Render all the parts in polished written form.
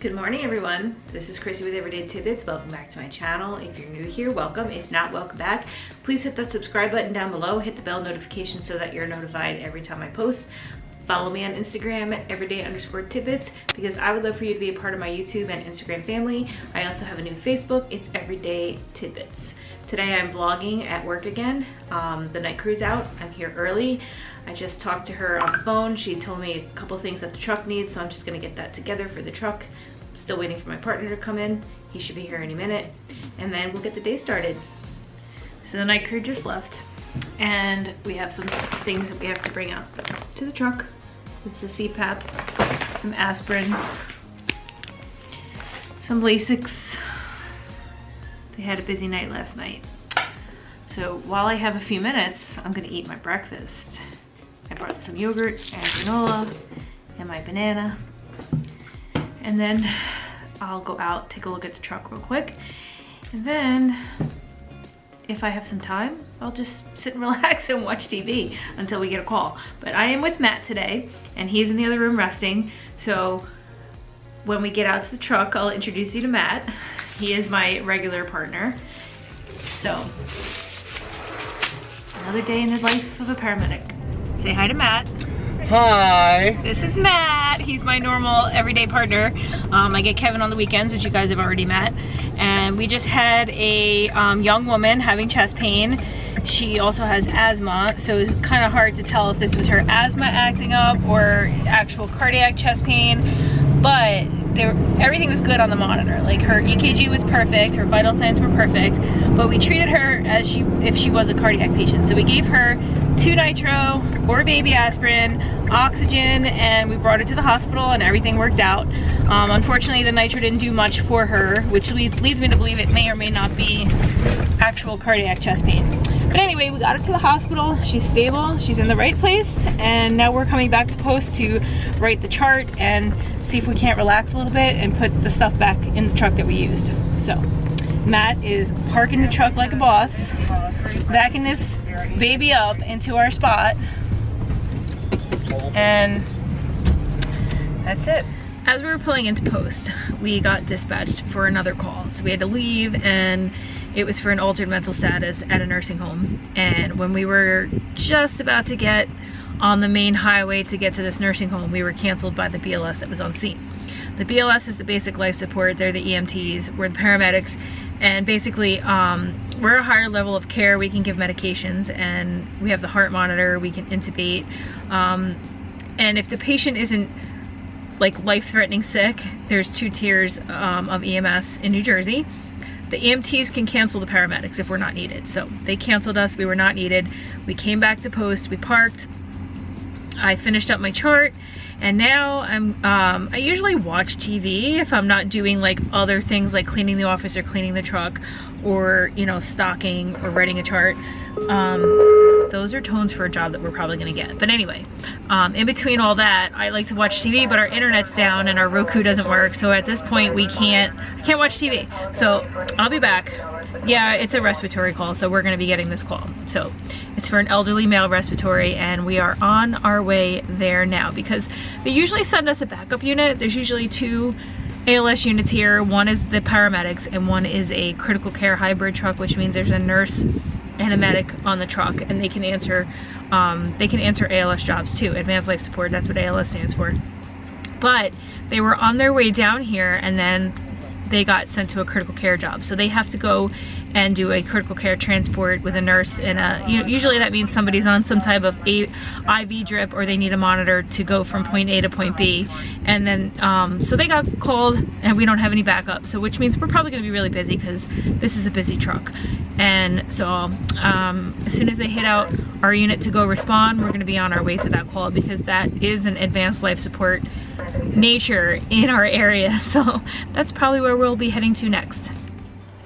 Good morning, everyone. This is Chrissy with Everyday Tidbits. Welcome back to my channel. If you're new here, welcome. If not, welcome back. Please hit that subscribe button down below. Hit the bell notification so that you're notified every time I post. Follow me on Instagram at everyday_tidbits because I would love for you to be a part of my YouTube and Instagram family. I also have a new Facebook. It's Everyday Tidbits. Today I'm vlogging at work again. The night crew's out. I'm here early. I just talked to her on the phone. She told me a couple things that the truck needs, so I'm just gonna get that together for the truck. Still waiting for my partner to come in. He should be here any minute, and then we'll get the day started. So the night crew just left, and we have some things that we have to bring out to the truck. This is the CPAP, some aspirin, some Lasix. They had a busy night last night. So while I have a few minutes, I'm gonna eat my breakfast. I brought some yogurt and granola and my banana. And then I'll go out, take a look at the truck real quick. And then if I have some time, I'll just sit and relax and watch TV until we get a call. But I am with Matt today, and he's in the other room resting. So when we get out to the truck, I'll introduce you to Matt. He is my regular partner. So, another day in the life of a paramedic. Say hi to Matt. Hi. This is Matt. He's my normal everyday partner. I get Kevin on the weekends, which you guys have already met. And we just had a young woman having chest pain. She also has asthma, so it's kind of hard to tell if this was her asthma acting up or actual cardiac chest pain. But everything was good on the monitor. Like, her EKG was perfect, her vital signs were perfect, but we treated her as if she was a cardiac patient. So we gave her 2 nitro, 4 baby aspirin, oxygen, and we brought her to the hospital, and everything worked out. Unfortunately, the nitro didn't do much for her, which leads me to believe it may or may not be actual cardiac chest pain. But anyway, we got her to the hospital. She's stable, she's in the right place, and now we're coming back to post to write the chart and see if we can't relax a little bit and put the stuff back in the truck that we used. So Matt is parking the truck like a boss, backing this baby up into our spot, and that's it. As we were pulling into post, we got dispatched for another call. So we had to leave, and it was for an altered mental status at a nursing home. And when we were just about to get on the main highway to get to this nursing home, we were canceled by the BLS that was on scene. The BLS is the basic life support. They're the EMTs, we're the paramedics, and basically we're a higher level of care. We can give medications, and we have the heart monitor, we can intubate, and if the patient isn't like life-threatening sick, there's 2 tiers of EMS in New Jersey. The EMTs can cancel the paramedics if we're not needed. So they canceled us, we were not needed. We came back to post, we parked, I finished up my chart, and now I usually watch TV if I'm not doing like other things like cleaning the office or cleaning the truck or, you know, stocking or writing a chart. Those are tones for a job that we're probably gonna get. But anyway, in between all that, I like to watch TV, but our internet's down and our Roku doesn't work. So at this point, I can't watch TV. So I'll be back. Yeah, it's a respiratory call, so we're gonna be getting this call. So it's for an elderly male respiratory, and we are on our way there now because they usually send us a backup unit. There's usually 2 ALS units here. One is the paramedics and one is a critical care hybrid truck, which means there's a nurse and a medic on the truck, and they can answer ALS jobs too. Advanced life support, that's what ALS stands for. But they were on their way down here, and then they got sent to a critical care job. So they have to go and do a critical care transport with a nurse and usually that means somebody's on some type of IV drip, or they need a monitor to go from point A to point B. And then, so they got called, and we don't have any backup. So which means we're probably gonna be really busy because this is a busy truck. And so as soon as they hit out our unit to go respond, we're gonna be on our way to that call because that is an advanced life support nature in our area. So that's probably where we'll be heading to next.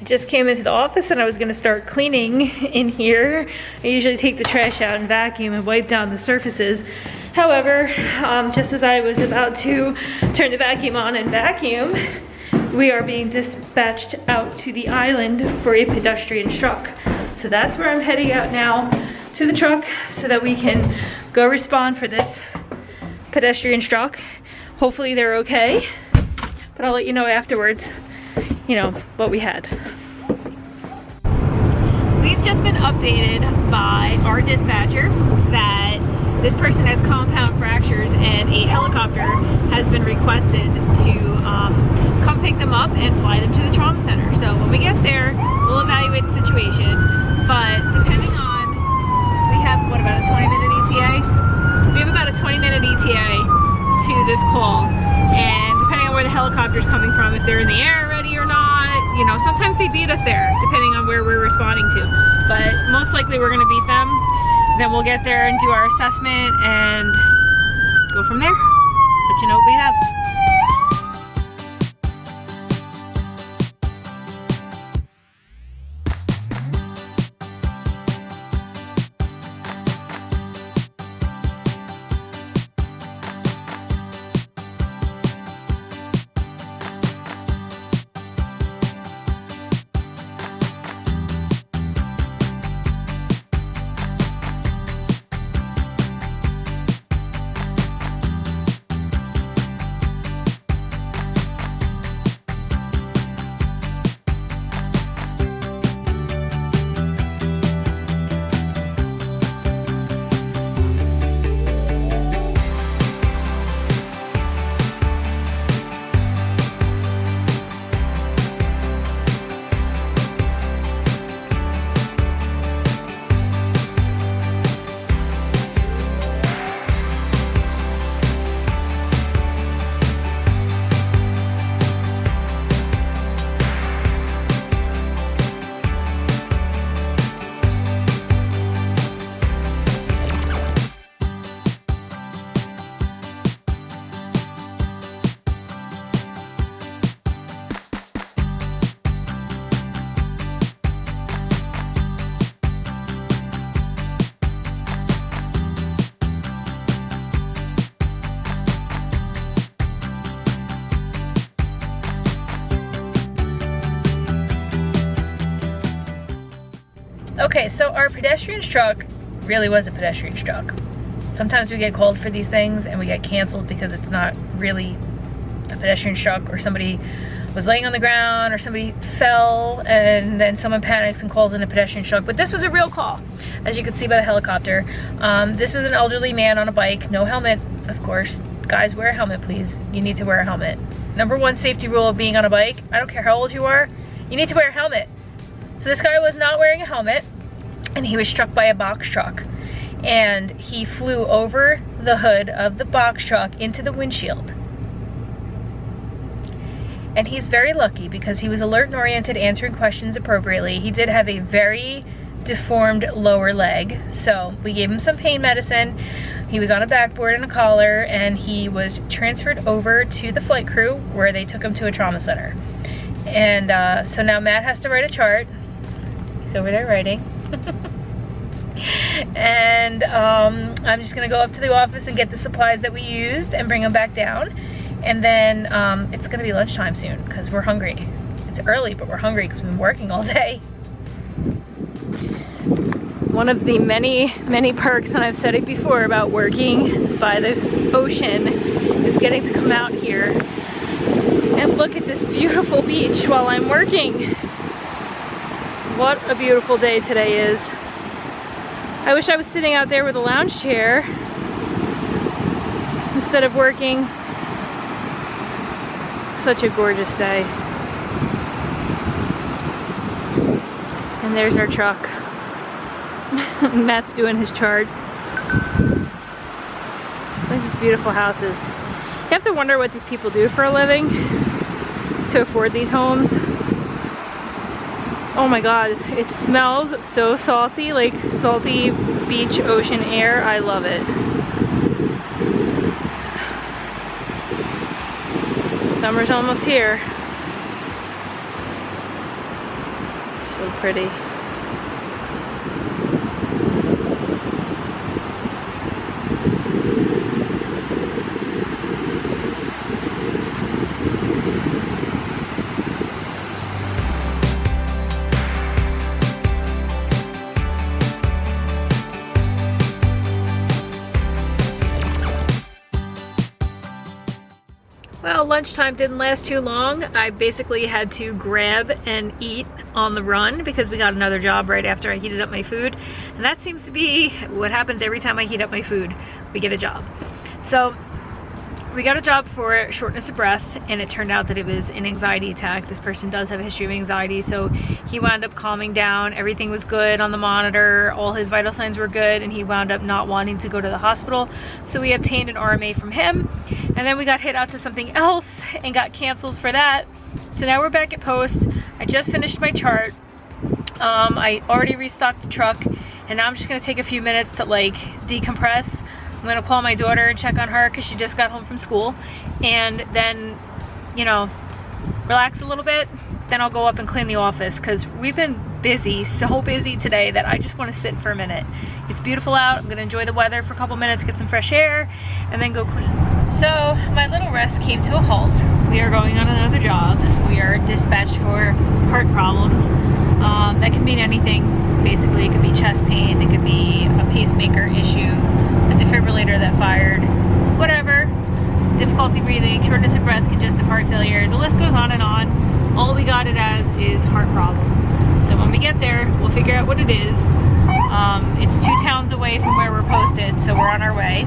I just came into the office and I was gonna start cleaning in here. I usually take the trash out and vacuum and wipe down the surfaces. However, just as I was about to turn the vacuum on and vacuum, we are being dispatched out to the island for a pedestrian truck. So that's where I'm heading out now, to the truck, so that we can go respond for this pedestrian truck. Hopefully they're okay. but I'll let you know afterwards, you know, what we had. We've just been updated by our dispatcher that this person has compound fractures and a helicopter has been requested to come pick them up and fly them to the trauma center. So when we get there, we'll evaluate the situation, but depending on, we have, what, about a 20-minute ETA? So we have about a 20-minute ETA to this call, and depending on where the helicopter's coming from, if they're in the air already or not, you know, sometimes they beat us there, depending on where we're responding to. But most likely we're gonna beat them. Then we'll get there and do our assessment and go from there. Let you know what we have. Okay, so our pedestrian truck really was a pedestrian truck. Sometimes we get called for these things and we get canceled because it's not really a pedestrian truck, or somebody was laying on the ground, or somebody fell and then someone panics and calls in a pedestrian truck. But this was a real call, as you can see by the helicopter. This was an elderly man on a bike, no helmet, of course. Guys, wear a helmet, please. You need to wear a helmet. #1 safety rule of being on a bike, I don't care how old you are, you need to wear a helmet. So this guy was not wearing a helmet, and he was struck by a box truck. And he flew over the hood of the box truck into the windshield. And he's very lucky because he was alert and oriented, answering questions appropriately. He did have a very deformed lower leg, so we gave him some pain medicine. He was on a backboard and a collar, and he was transferred over to the flight crew where they took him to a trauma center. And so now Matt has to write a chart. He's over there writing. And I'm just gonna go up to the office and get the supplies that we used and bring them back down. And then it's gonna be lunchtime soon because we're hungry. It's early, but we're hungry because we've been working all day. One of the many, many perks, and I've said it before, about working by the ocean is getting to come out here and look at this beautiful beach while I'm working. What a beautiful day today is. I wish I was sitting out there with a lounge chair instead of working. Such a gorgeous day. And there's our truck. Matt's doing his chart. Look at these beautiful houses. You have to wonder what these people do for a living to afford these homes. Oh my god, it smells so salty, like salty beach ocean air. I love it. Summer's almost here. So pretty. Well, lunchtime didn't last too long. I basically had to grab and eat on the run because we got another job right after I heated up my food. And that seems to be what happens every time I heat up my food. We get a job. So we got a job for shortness of breath, and it turned out that it was an anxiety attack. This person does have a history of anxiety, so he wound up calming down. Everything was good on the monitor. All his vital signs were good, and he wound up not wanting to go to the hospital. So we obtained an RMA from him, and then we got hit out to something else and got canceled for that. So now we're back at post. I just finished my chart. I already restocked the truck, and now I'm just gonna take a few minutes to like decompress. I'm gonna call my daughter and check on her because she just got home from school, and then, you know, relax a little bit. Then I'll go up and clean the office because we've been busy, so busy today that I just want to sit for a minute. It's beautiful out. I'm gonna enjoy the weather for a couple minutes, get some fresh air, and then go clean. So my little rest came to a halt. We are going on another job. We are dispatched for heart problems. That can mean anything. Basically, it could be chest pain, it could be a pacemaker issue, a defibrillator that fired, whatever. Difficulty breathing, shortness of breath, congestive heart failure. The list goes on and on. All we got it as is heart problem. So when we get there, we'll figure out what it is. It's 2 towns away from where we're posted, so we're on our way.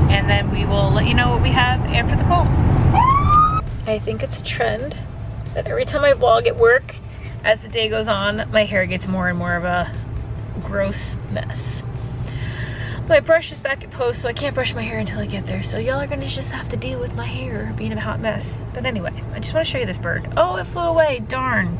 And then we will let you know what we have after the call. I think it's a trend that every time I vlog at work, as the day goes on, my hair gets more and more of a gross mess. My brush is back at post, so I can't brush my hair until I get there. So y'all are gonna just have to deal with my hair being a hot mess. But anyway, I just wanna show you this bird. Oh, it flew away, darn.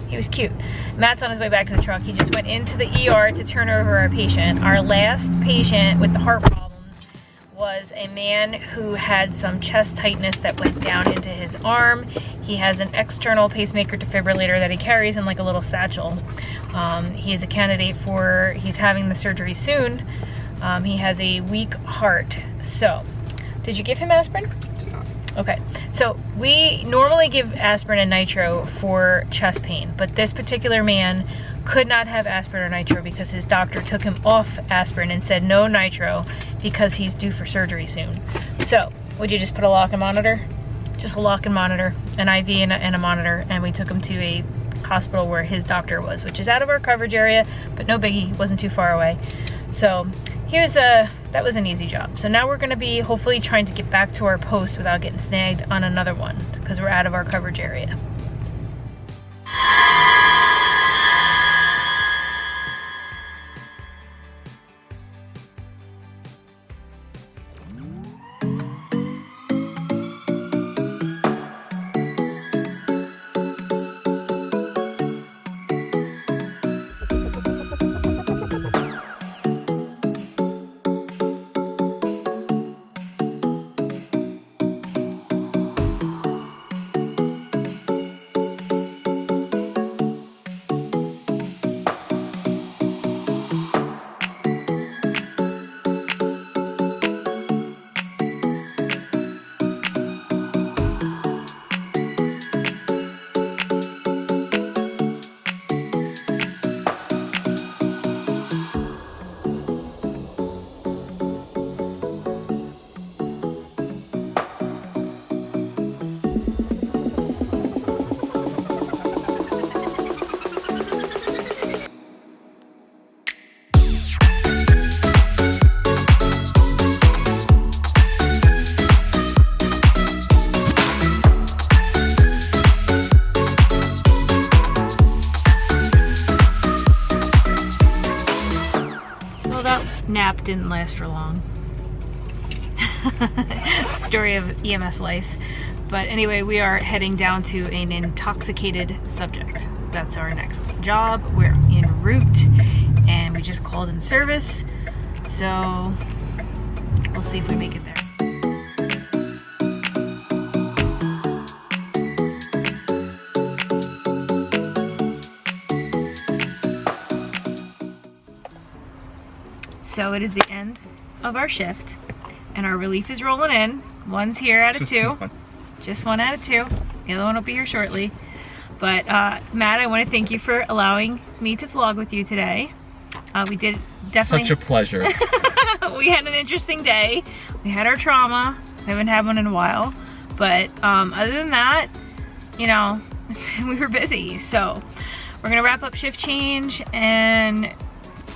He was cute. Matt's on his way back to the truck. He just went into the ER to turn over our patient. Our last patient with the heart problems was a man who had some chest tightness that went down into his arm. He has an external pacemaker defibrillator that he carries in like a little satchel. He is a candidate for, he's having the surgery soon. He has a weak heart. So, did you give him aspirin? Okay, so we normally give aspirin and nitro for chest pain, but this particular man could not have aspirin or nitro because his doctor took him off aspirin and said no nitro because he's due for surgery soon. So, would you just put a lock and monitor? Just a lock and monitor, an IV and a monitor, and we took him to a hospital where his doctor was, which is out of our coverage area, but no biggie, wasn't too far away. So that was an easy job. So now we're gonna be hopefully trying to get back to our post without getting snagged on another one because we're out of our coverage area. Nap didn't last for long. Story of EMS life. But anyway, we are heading down to an intoxicated subject. That's our next job. We're en route and we just called in service. So we'll see if we make it there. So it is the end of our shift and our relief is rolling in. One's here out of two. Just one out of two. The other one will be here shortly. But Matt, I want to thank you for allowing me to vlog with you today. We did definitely... Such a pleasure. We had an interesting day. We had our trauma. I haven't had one in a while. But other than that, you know, we were busy. So we're gonna wrap up shift change and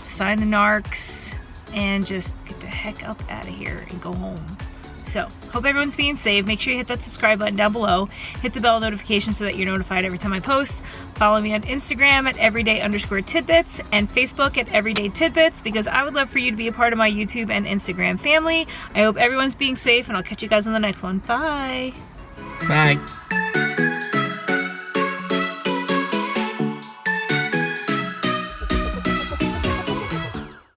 sign the narcs and just get the heck up out of here and go home. So hope everyone's being safe. Make sure you hit that subscribe button down below. Hit the bell notification so that you're notified every time I post. Follow me on Instagram at everyday_tidbits and Facebook at everydaytidbits, because I would love for you to be a part of my YouTube and Instagram family. I hope everyone's being safe, and I'll catch you guys on the next one. Bye. Bye.